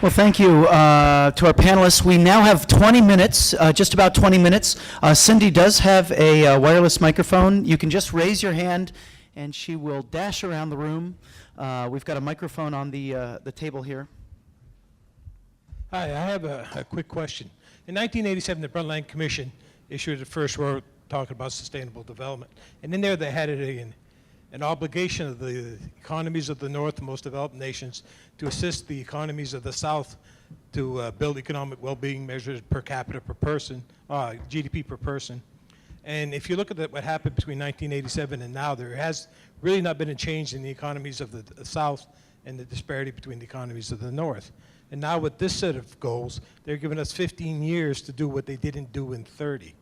Well, thank you to our panelists. We now have 20 minutes, just about 20 minutes. Cindy does have a wireless microphone. You can just raise your hand, and she will dash around the room. We've got a microphone on the table here. Hi, I have a quick question. In 1987, the Brundtland Commission issued the first report talking about sustainable development. And in there, they had an obligation of the economies of the North, the most developed nations, to assist the economies of the South to build economic well-being measures per capita per person, GDP per person. And if you look at what happened between 1987 and now, there has really not been a change in the economies of the South and the disparity between the economies of the North. And now with this set of goals, they're giving us 15 years to do what they didn't do in 30.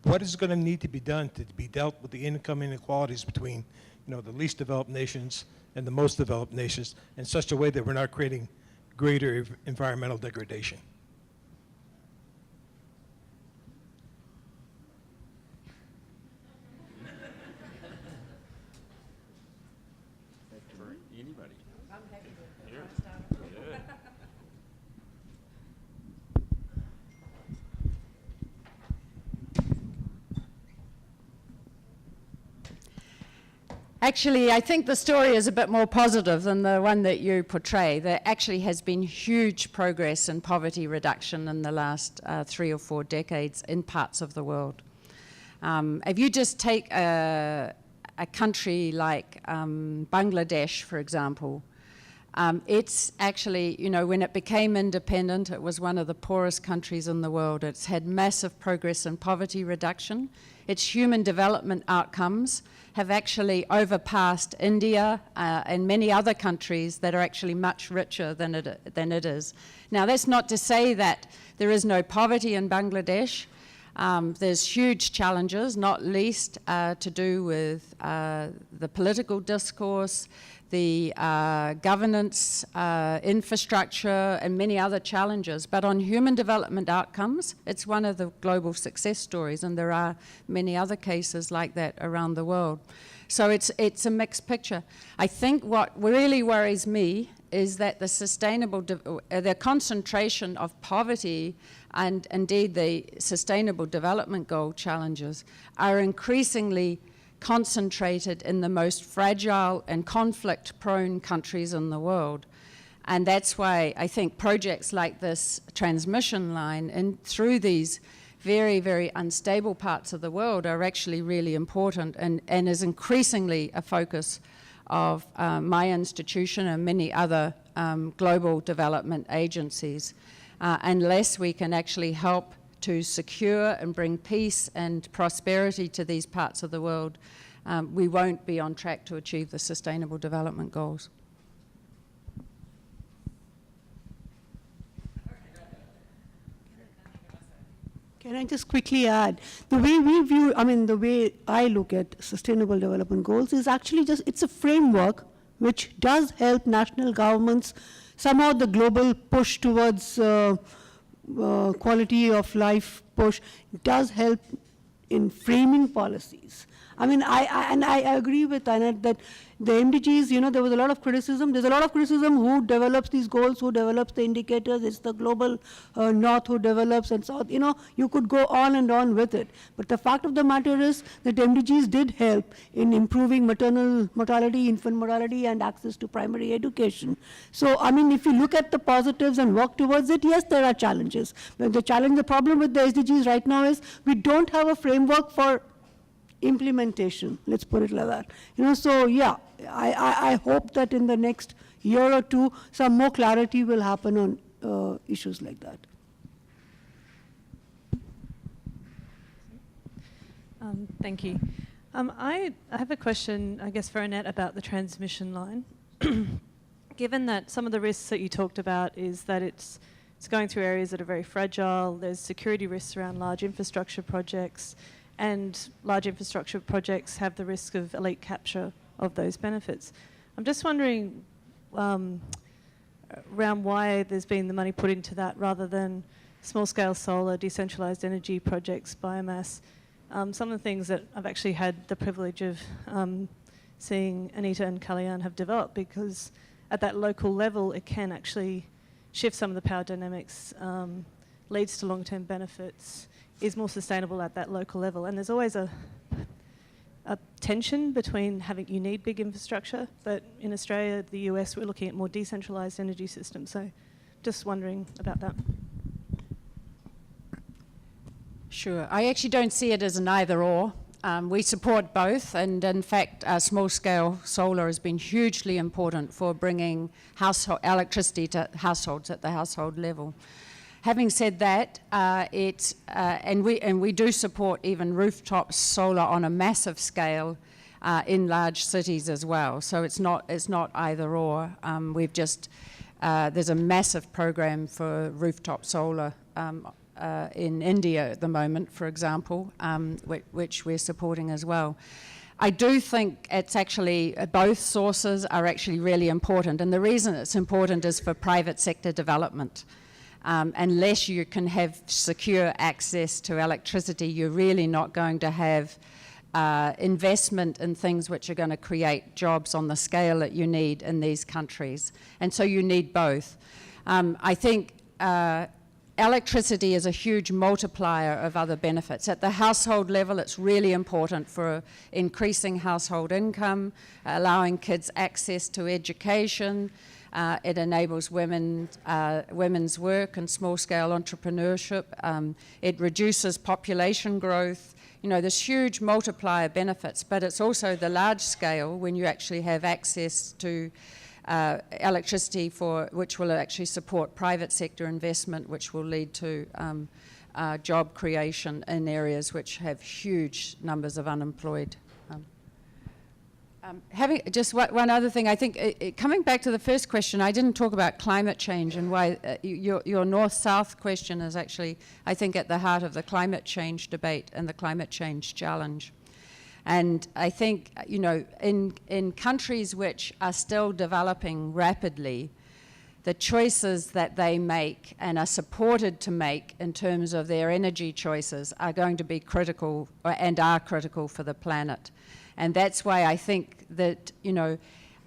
What is going to need to be done to be dealt with the income inequalities between, the least developed nations and the most developed nations in such a way that we're not creating greater environmental degradation? For anybody. I'm happy to Here. start. Yeah. Actually, I think the story is a bit more positive than the one that you portray. There actually has been huge progress in poverty reduction in the last 3 or 4 decades in parts of the world. If you just take a country like Bangladesh, for example, it's actually, when it became independent, it was one of the poorest countries in the world. It's had massive progress in poverty reduction. Its human development outcomes have actually overpassed India and many other countries that are actually much richer than it is. Now, that's not to say that there is no poverty in Bangladesh. There's huge challenges, not least to do with the political discourse, the governance, infrastructure, and many other challenges. But on human development outcomes, it's one of the global success stories, and there are many other cases like that around the world. So it's a mixed picture. I think what really worries me is that the concentration of poverty and indeed the Sustainable Development Goal challenges are increasingly concentrated in the most fragile and conflict-prone countries in the world. And that's why I think projects like this transmission line and through these very, very unstable parts of the world are actually really important and is increasingly a focus of my institution and many other global development agencies, unless we can actually help to secure and bring peace and prosperity to these parts of the world, we won't be on track to achieve the Sustainable Development Goals. Can I just quickly add, the way we view, the way I look at Sustainable Development Goals is actually it's a framework which does help national governments. Somehow the global push towards quality of life push does help in framing policies. I agree with Annette that the MDGs, there was a lot of criticism. There's a lot of criticism who develops these goals, who develops the indicators. It's the global North who develops and South. You could go on and on with it. But the fact of the matter is that MDGs did help in improving maternal mortality, infant mortality, and access to primary education. So, if you look at the positives and work towards it, yes, there are challenges. But the problem with the SDGs right now is we don't have a framework for implementation, let's put it like that. So yeah, I hope that in the next year or two, some more clarity will happen on issues like that. Thank you. I have a question, I guess, for Annette about the transmission line. Given that some of the risks that you talked about is that it's going through areas that are very fragile, there's security risks around large infrastructure projects, and large infrastructure projects have the risk of elite capture of those benefits. I'm just wondering around why there's been the money put into that rather than small-scale solar, decentralised energy projects, biomass. Some of the things that I've actually had the privilege of seeing Anita and Kalyan have developed, because at that local level it can actually shifts some of the power dynamics, leads to long-term benefits, is more sustainable at that local level. And there's always a tension between you need big infrastructure, but in Australia, the US, we're looking at more decentralised energy systems. So just wondering about that. Sure. I actually don't see it as an either-or. We support both, and in fact, small-scale solar has been hugely important for bringing electricity to households at the household level. Having said that, and we do support even rooftop solar on a massive scale in large cities as well. So it's not either-or. There's a massive program for rooftop solar in India at the moment, for example, which we're supporting as well. I do think it's actually, both sources are actually really important, and the reason it's important is for private sector development. Unless you can have secure access to electricity, you're really not going to have investment in things which are going to create jobs on the scale that you need in these countries. And so you need both. I think electricity is a huge multiplier of other benefits. At the household level, it's really important for increasing household income, allowing kids access to education. It enables women's work and small-scale entrepreneurship. It reduces population growth. You know, there's huge multiplier benefits, but it's also the large scale when you actually have access to electricity which will actually support private sector investment, which will lead to job creation in areas which have huge numbers of unemployed. Having just one other thing, I think coming back to the first question, I didn't talk about climate change and why your north-south question is actually, I think, at the heart of the climate change debate and the climate change challenge. And I think, you know, in countries which are still developing rapidly, the choices that they make and are supported to make in terms of their energy choices are going to be critical and are critical for the planet. And that's why I think that, you know,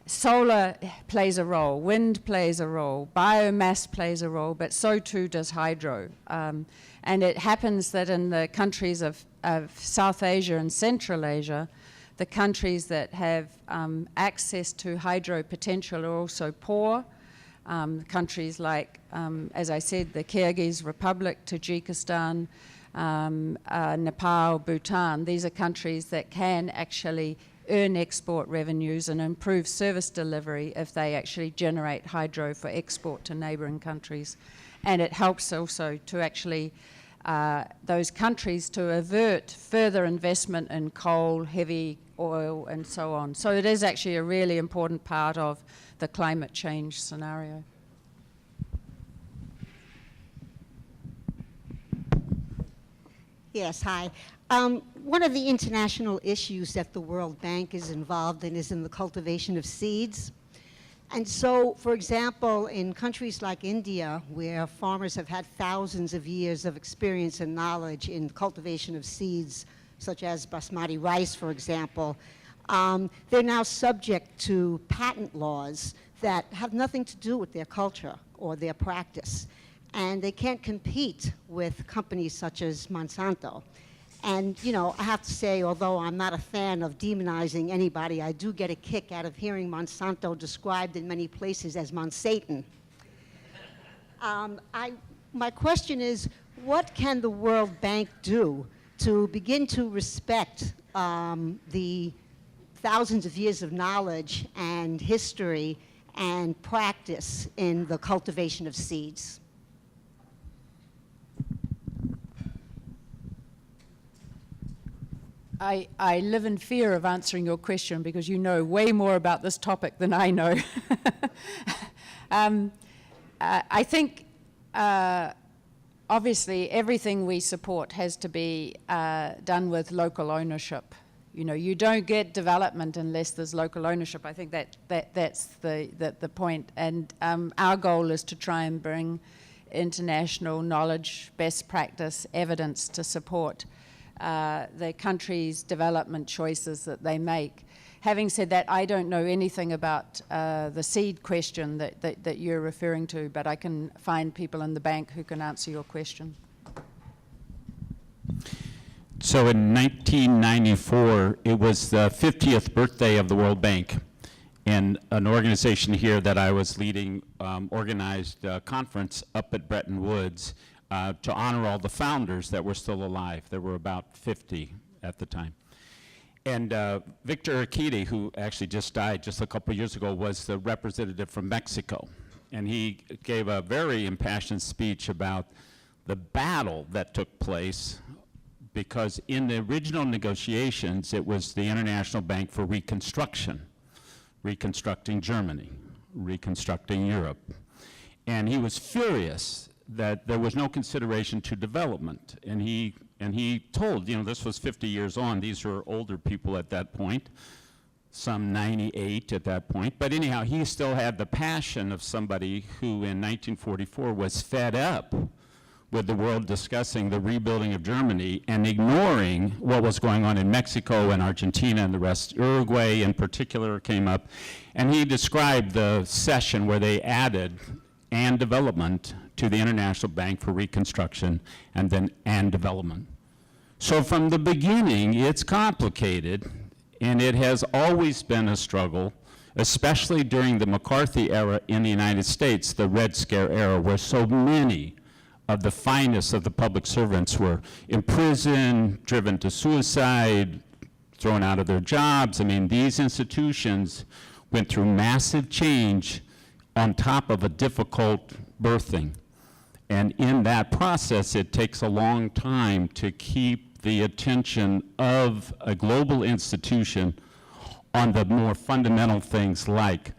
solar plays a role, wind plays a role, biomass plays a role, but so too does hydro. And it happens that in the countries of South Asia and Central Asia, the countries that have access to hydro potential are also poor. Countries like, as I said, the Kyrgyz Republic, Tajikistan, Nepal, Bhutan, these are countries that can actually earn export revenues and improve service delivery if they actually generate hydro for export to neighbouring countries. And it helps also to actually those countries to avert further investment in coal, heavy oil, and so on. So it is actually a really important part of the climate change scenario. Yes, hi. One of the international issues that the World Bank is involved in is in the cultivation of seeds. And so, for example, in countries like India, where farmers have had thousands of years of experience and knowledge in cultivation of seeds, such as basmati rice, for example, they're now subject to patent laws that have nothing to do with their culture or their practice. And they can't compete with companies such as Monsanto. And, you know, I have to say, although I'm not a fan of demonizing anybody, I do get a kick out of hearing Monsanto described in many places as Monsatan. My question is, what can the World Bank do to begin to respect the thousands of years of knowledge and history and practice in the cultivation of seeds? I live in fear of answering your question because you know way more about this topic than I know. I think obviously everything we support has to be done with local ownership. You know, you don't get development unless there's local ownership. I think that's the point. And our goal is to try and bring international knowledge, best practice, evidence to support the country's development choices that they make. Having said that, I don't know anything about the seed question that you're referring to, but I can find people in the bank who can answer your question. So in 1994, it was the 50th birthday of the World Bank, and an organization here that I was leading organized a conference up at Bretton Woods to honor all the founders that were still alive. There were about 50 at the time. And Victor Urquidy, who actually just died just a couple years ago, was the representative from Mexico. And he gave a very impassioned speech about the battle that took place, because in the original negotiations, it was the International Bank for Reconstruction, reconstructing Germany, reconstructing Europe. And he was furious that there was no consideration to development. And he told, this was 50 years on, these were older people at that point, some 98 at that point. But anyhow, he still had the passion of somebody who in 1944 was fed up with the world discussing the rebuilding of Germany and ignoring what was going on in Mexico and Argentina and the rest. Uruguay in particular came up. And he described the session where they added "and development" to the International Bank for Reconstruction, and then "and development." So from the beginning, it's complicated, and it has always been a struggle, especially during the McCarthy era in the United States, the Red Scare era, where so many of the finest of the public servants were imprisoned, driven to suicide, thrown out of their jobs. I mean, these institutions went through massive change on top of a difficult birthing. And in that process, it takes a long time to keep the attention of a global institution on the more fundamental things like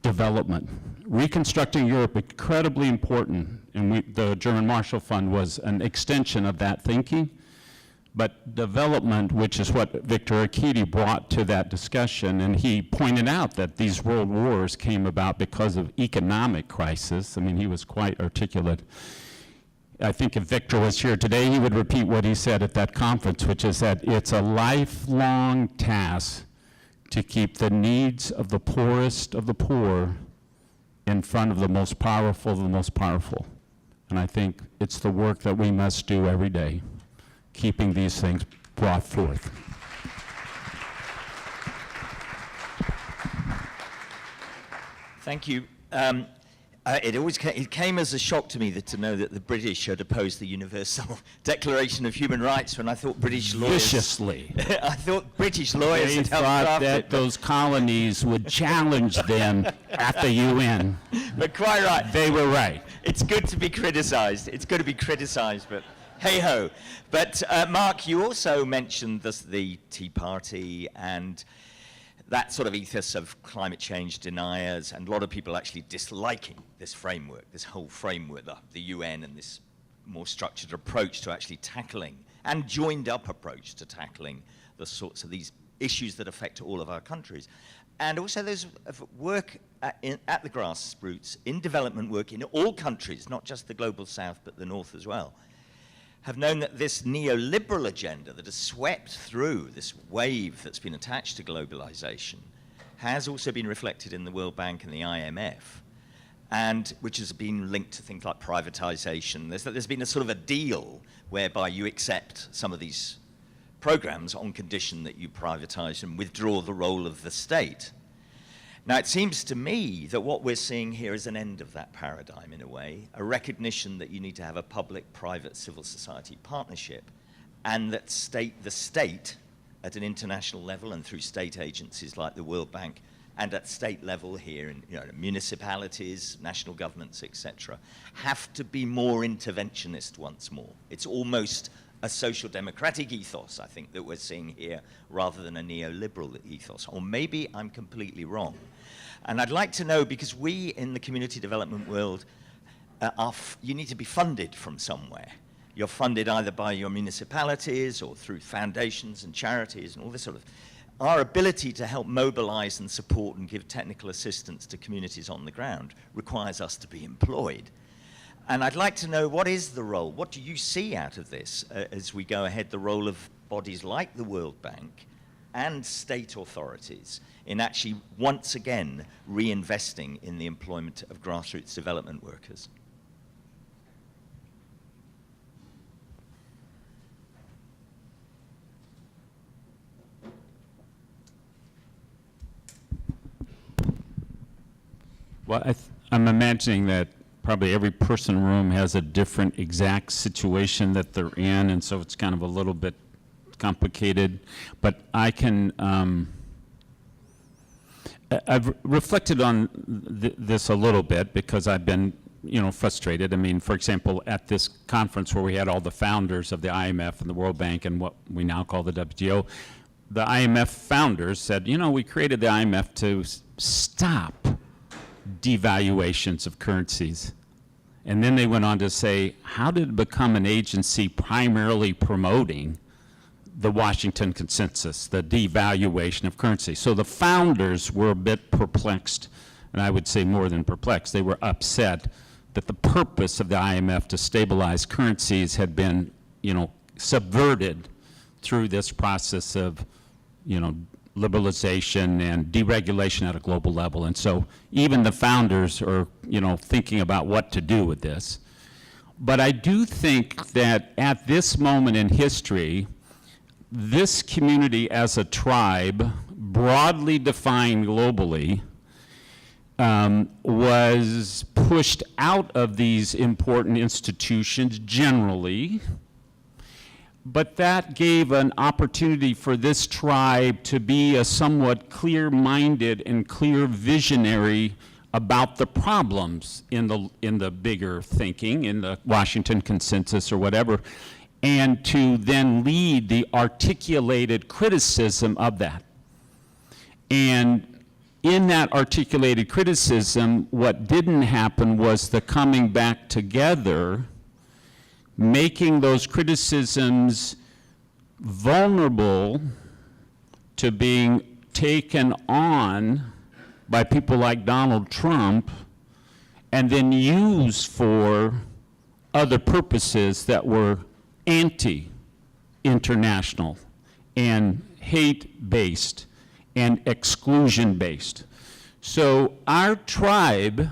development. Reconstructing Europe, incredibly important, and the German Marshall Fund was an extension of that thinking. But development, which is what Victor Urquidy brought to that discussion, and he pointed out that these world wars came about because of economic crisis. I mean, he was quite articulate. I think if Victor was here today, he would repeat what he said at that conference, which is that it's a lifelong task to keep the needs of the poorest of the poor in front of the most powerful of the most powerful. And I think it's the work that we must do every day, keeping these things brought forth. Thank you. It came as a shock to me to know that the British had opposed the Universal Declaration of Human Rights when I thought British lawyers... Viciously. I thought British lawyers They had helped thought craft that it. those colonies would challenge them at the UN. But quite right. They were right. It's good to be criticized. It's good to be criticized, but hey-ho. But Mark, you also mentioned the Tea Party and that sort of ethos of climate change deniers, and a lot of people actually disliking this framework, this whole framework, the UN, and this more structured approach to actually tackling, and joined up approach to tackling the sorts of these issues that affect all of our countries. And also those work at the grassroots, in development work in all countries, not just the global south, but the north as well, have known that this neoliberal agenda that has swept through this wave that's been attached to globalization has also been reflected in the World Bank and the IMF, and which has been linked to things like privatization. There's been a sort of a deal whereby you accept some of these programs on condition that you privatize and withdraw the role of the state. Now, it seems to me that what we're seeing here is an end of that paradigm in a way, a recognition that you need to have a public-private civil society partnership, and that the state at an international level and through state agencies like the World Bank, and at state level here in municipalities, national governments, etc., have to be more interventionist once more. It's almost a social democratic ethos, I think, that we're seeing here, rather than a neoliberal ethos. Or maybe I'm completely wrong. And I'd like to know, because we in the community development world, you need to be funded from somewhere. You're funded either by your municipalities or through foundations and charities and all this sort of. Our ability to help mobilize and support and give technical assistance to communities on the ground requires us to be employed. And I'd like to know, what is the role? What do you see out of this as we go ahead, the role of bodies like the World Bank and state authorities in actually once again reinvesting in the employment of grassroots development workers? Well, I'm imagining that probably every person in the room has a different exact situation that they're in, and so it's kind of a little bit complicated. But I can, I've reflected on this a little bit because I've been, frustrated. I mean, for example, at this conference where we had all the founders of the IMF and the World Bank and what we now call the WTO, the IMF founders said, we created the IMF to stop devaluations of currencies. And then they went on to say, how did it become an agency primarily promoting the Washington Consensus, the devaluation of currency? So the founders were a bit perplexed, and I would say more than perplexed. They were upset that the purpose of the IMF to stabilize currencies had been, subverted through this process of, liberalization and deregulation at a global level. And so even the founders are, thinking about what to do with this. But I do think that at this moment in history, this community as a tribe, broadly defined globally, was pushed out of these important institutions generally, but that gave an opportunity for this tribe to be a somewhat clear-minded and clear visionary about the problems in the bigger thinking, in the Washington Consensus or whatever, and to then lead the articulated criticism of that. And in that articulated criticism, what didn't happen was the coming back together, making those criticisms vulnerable to being taken on by people like Donald Trump and then used for other purposes that were anti-international and hate-based and exclusion-based. So our tribe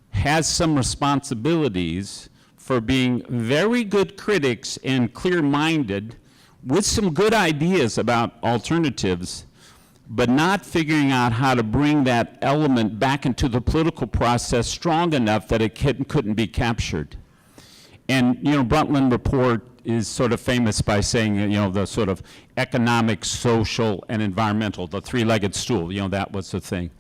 has some responsibilities for being very good critics and clear-minded with some good ideas about alternatives, but not figuring out how to bring that element back into the political process strong enough that it couldn't be captured. And, Brundtland Report is sort of famous by saying, the sort of economic, social, and environmental, the three-legged stool, that was the thing.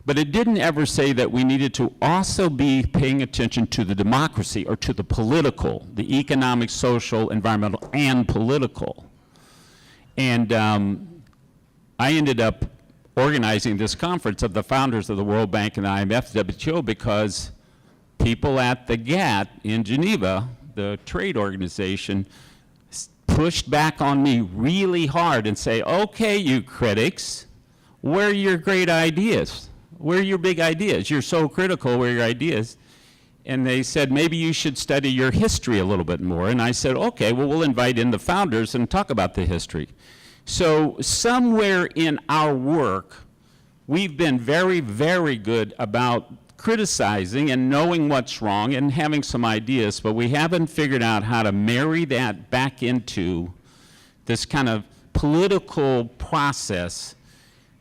But it didn't ever say that we needed to also be paying attention to the democracy or to the political, the economic, social, environmental, and political. And I ended up organizing this conference of the founders of the World Bank and the IMF, the WTO, because people at the GATT in Geneva, the trade organization, pushed back on me really hard and say, okay, you critics, where are your great ideas? Where are your big ideas? You're so critical, where are your ideas? And they said, maybe you should study your history a little bit more. And I said, okay, well, we'll invite in the founders and talk about the history. So somewhere in our work, we've been very, very good about criticizing and knowing what's wrong and having some ideas, but we haven't figured out how to marry that back into this kind of political process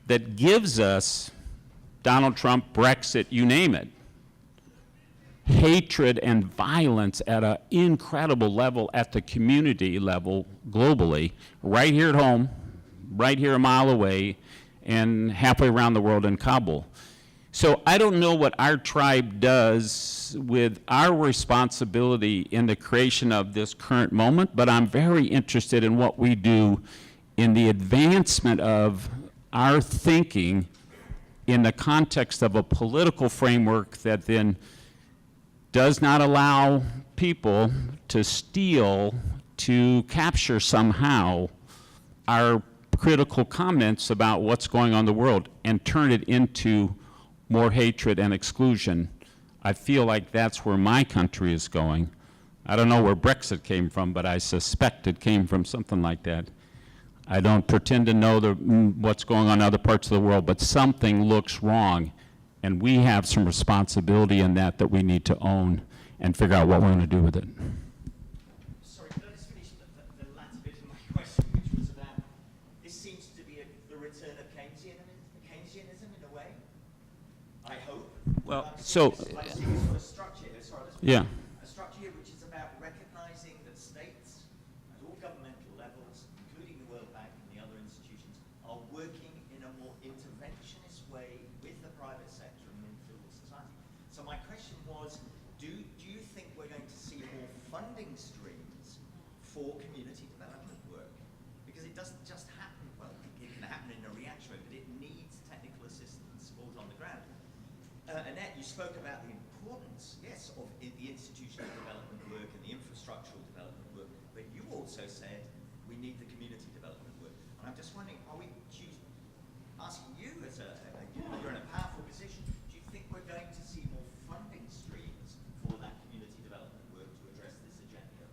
that gives us Donald Trump, Brexit, you name it, hatred and violence at an incredible level, at the community level, globally, right here at home, right here a mile away, and halfway around the world in Kabul. So I don't know what our tribe does with our responsibility in the creation of this current moment, but I'm very interested in what we do in the advancement of our thinking in the context of a political framework that then does not allow people to steal, to capture somehow our critical comments about what's going on in the world and turn it into more hatred and exclusion. I feel like that's where my country is going. I don't know where Brexit came from, but I suspect it came from something like that. I don't pretend to know what's going on in other parts of the world, but something looks wrong, and we have some responsibility in that we need to own and figure out what we're going to do with it. Sorry, could I just finish the latter bit of my question, which was about, this seems to be the return of Keynesianism in a way, I hope. Well, I'm so- seeing this sort of structure here, sorry, Yeah. a structure here which is about recognizing that states at all governmental levels, including the World Bank and the other institutions, are working in a more interventionist way with the private sector and with civil society. So my question was, do you think we're going to see more funding streams for community development work? Because it doesn't just happen, well, it can happen in a reaction rate, but it needs technical assistance support on the ground. Annette, you spoke about the importance, yes, of the institutional development work and the infrastructural development work, but you also said we need the community development work. And I'm just wondering, are we asking you as you're in a powerful position, do you think we're going to see more funding streams for that community development work to address this agenda?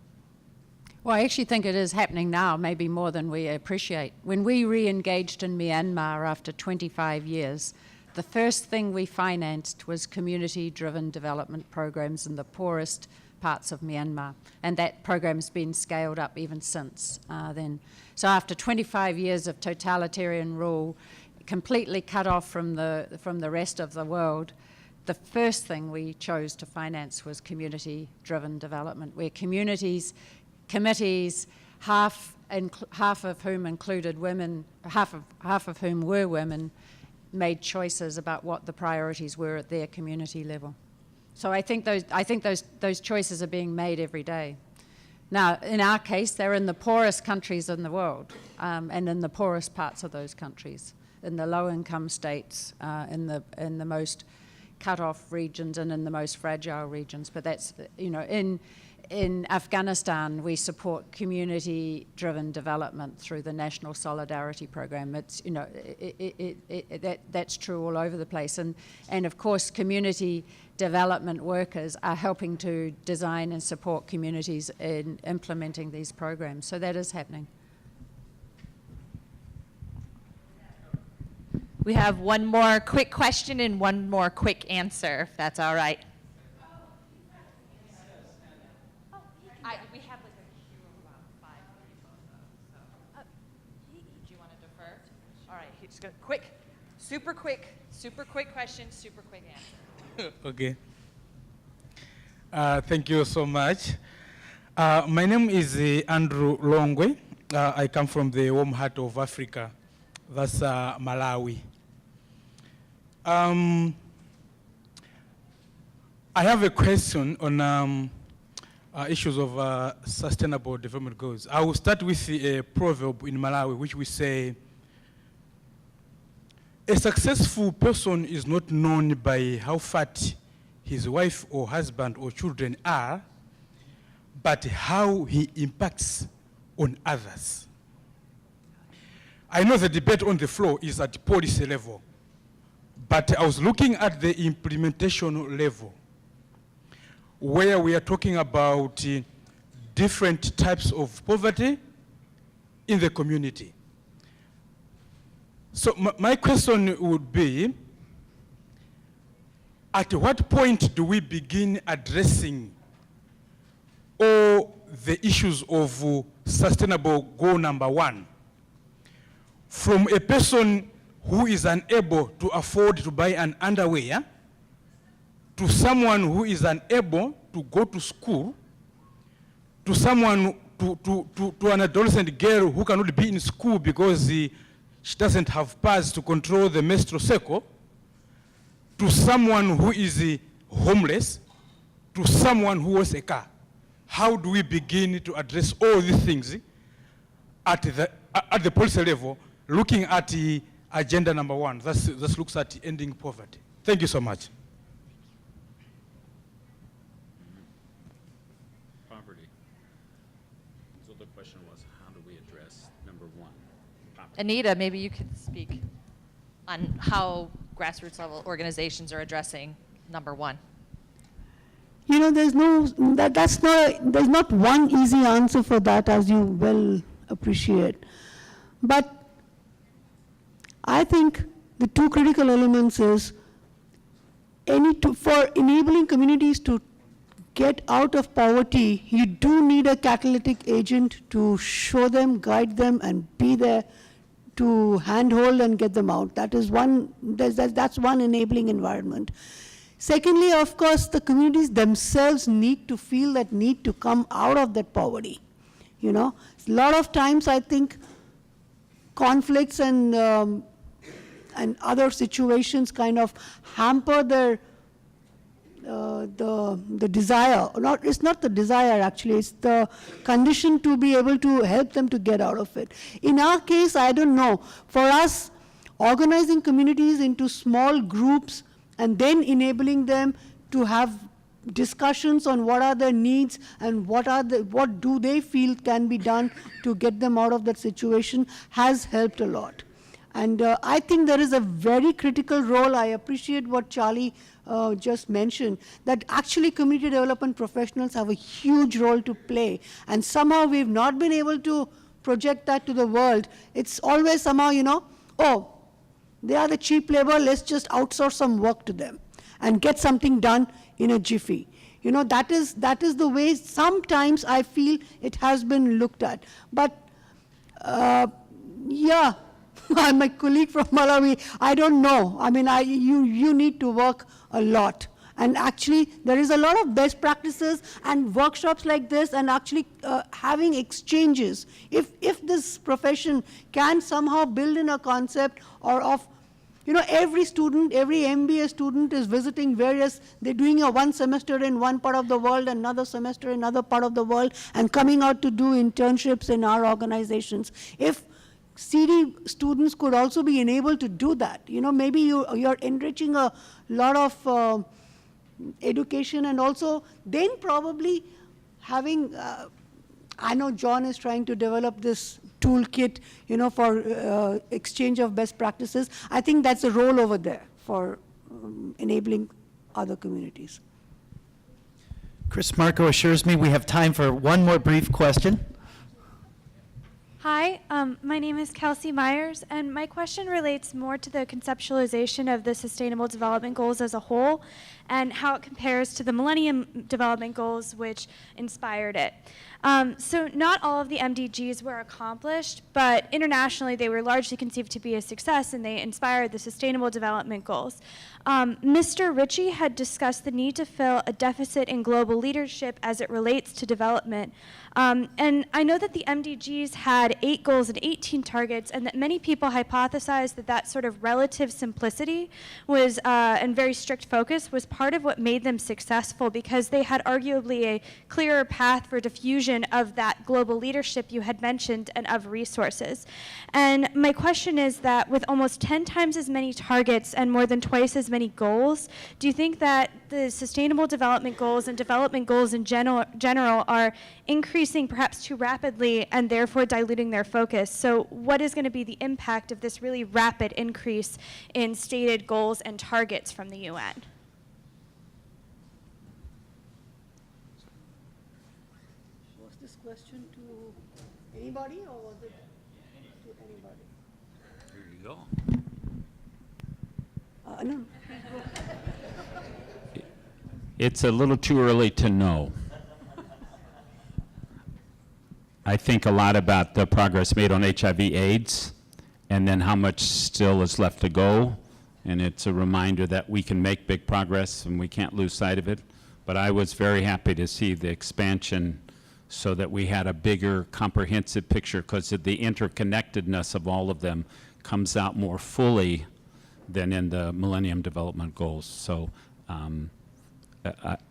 Well, I actually think it is happening now, maybe more than we appreciate. When we re-engaged in Myanmar after 25 years, the first thing we financed was community-driven development programs in the poorest parts of Myanmar, and that program's been scaled up even since then. So after 25 years of totalitarian rule, completely cut off from the rest of the world, the first thing we chose to finance was community-driven development, where communities, committees, half of whom included women, half of whom were women, made choices about what the priorities were at their community level. So I think those choices are being made every day. Now, in our case, they're in the poorest countries in the world, and in the poorest parts of those countries, in the low-income states, in the most cut-off regions, and in the most fragile regions. But that's, you know, in Afghanistan, we support community-driven development through the National Solidarity Program. It's, you know, that's true all over the place. And of course, community development workers are helping to design and support communities in implementing these programs. So that is happening. We have one more quick question and one more quick answer, if that's all right. We have like a queue of about 5 people. Do you want to defer? All right, he's going quick, super quick question, super quick answer. Okay. Thank you so much. My name is Andrew Longwe. I come from the warm heart of Africa. That's Malawi. I have a question on issues of sustainable development goals. I will start with a proverb in Malawi which we say, a successful person is not known by how fat his wife or husband or children are, but how he impacts on others. I know the debate on the floor is at policy level, but I was looking at the implementation level, where we are talking about different types of poverty in the community. So my question would be, at what point do we begin addressing all the issues of sustainable goal number 1? From a person who is unable to afford to buy an underwear, to someone who is unable to go to school, to someone, to an adolescent girl who cannot be in school because she doesn't have pads to control the menstrual cycle, to someone who is homeless, to someone who wants a car. How do we begin to address all these things at the policy level, looking at the agenda number 1, that looks at ending poverty? Thank you so much. Poverty. So the question was, how do we address number 1, poverty? Anita, maybe you could speak on how grassroots level organizations are addressing number 1. You know, there's not one easy answer for that, as you well appreciate. But I think the two critical elements is for enabling communities to get out of poverty, you do need a catalytic agent to show them, guide them, and be there to handhold and get them out. That's one enabling environment. Secondly, of course, the communities themselves need to feel that need to come out of that poverty. You know, a lot of times I think conflicts and other situations kind of hamper their the desire. It's not the desire actually, it's the condition to be able to help them to get out of it. In our case, I don't know. For us, organizing communities into small groups and then enabling them to have discussions on what are their needs and what do they feel can be done to get them out of that situation has helped a lot. And I think there is a very critical role. I appreciate what Charlie just mentioned, that actually community development professionals have a huge role to play. And somehow we've not been able to project that to the world. It's always somehow, you know, oh, they are the cheap labor, let's just outsource some work to them and get something done in a jiffy. You know, that is the way sometimes I feel it has been looked at. But yeah, my colleague from Malawi, I don't know. I mean, you need to work a lot. And actually, there is a lot of best practices and workshops like this, and actually having exchanges. If this profession can somehow build in a concept or of, you know, every student, every MBA student is visiting they're doing one semester in one part of the world, another semester in another part of the world, and coming out to do internships in our organizations. If CD students could also be enabled to do that, you know, maybe you're enriching a lot of education, and also then probably having, I know John is trying to develop this toolkit, you know, for exchange of best practices. I think that's a role over there for enabling other communities. Chris Marco assures me we have time for one more brief question. Hi, my name is Kelsey Myers, and my question relates more to the conceptualization of the Sustainable Development Goals as a whole and how it compares to the Millennium Development Goals, which inspired it. So not all of the MDGs were accomplished, but internationally they were largely conceived to be a success, and they inspired the Sustainable Development Goals. Mr. Ritchie had discussed the need to fill a deficit in global leadership as it relates to development. And I know that the MDGs had 8 goals and 18 targets, and that many people hypothesized that that sort of relative simplicity was, and very strict focus was part of what made them successful, because they had arguably a clearer path for diffusion of that global leadership you had mentioned and of resources. And my question is that with almost 10 times as many targets and more than twice as many goals, do you think that the Sustainable Development Goals and development goals in general are increasing perhaps too rapidly and therefore diluting their focus? So what is going to be the impact of this really rapid increase in stated goals and targets from the UN? Was this question to anybody, or was it to anybody? Here you go. No. It's a little too early to know. I think a lot about the progress made on HIV/AIDS, and then how much still is left to go. And it's a reminder that we can make big progress and we can't lose sight of it. But I was very happy to see the expansion so that we had a bigger comprehensive picture, because the interconnectedness of all of them comes out more fully than in the Millennium Development Goals. So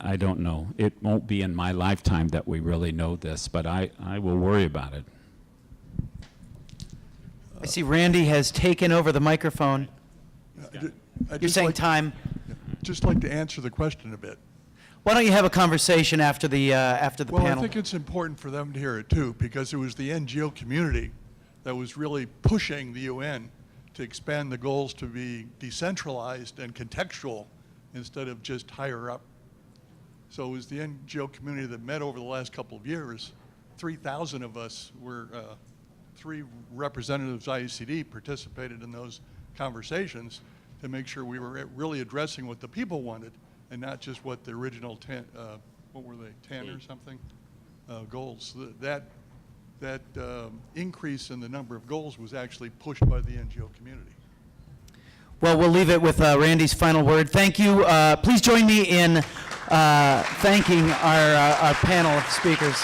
I don't know. It won't be in my lifetime that we really know this, but I will worry about it. I see Randy has taken over the microphone. I'd You're just saying like- time. Just like to answer the question a bit. Why don't you have a conversation after the Well, panel? I think it's important for them to hear it too, because it was the NGO community that was really pushing the UN to expand the goals to be decentralized and contextual instead of just higher up. So it was the NGO community that met over the last couple of years. 3,000 of us were three representatives IECD participated in those conversations to make sure we were really addressing what the people wanted and not just what the original 10, what were they, 10 or something, goals. That increase in the number of goals was actually pushed by the NGO community. Well, we'll leave it with Randy's final word. Thank you. Please join me in thanking our panel of speakers.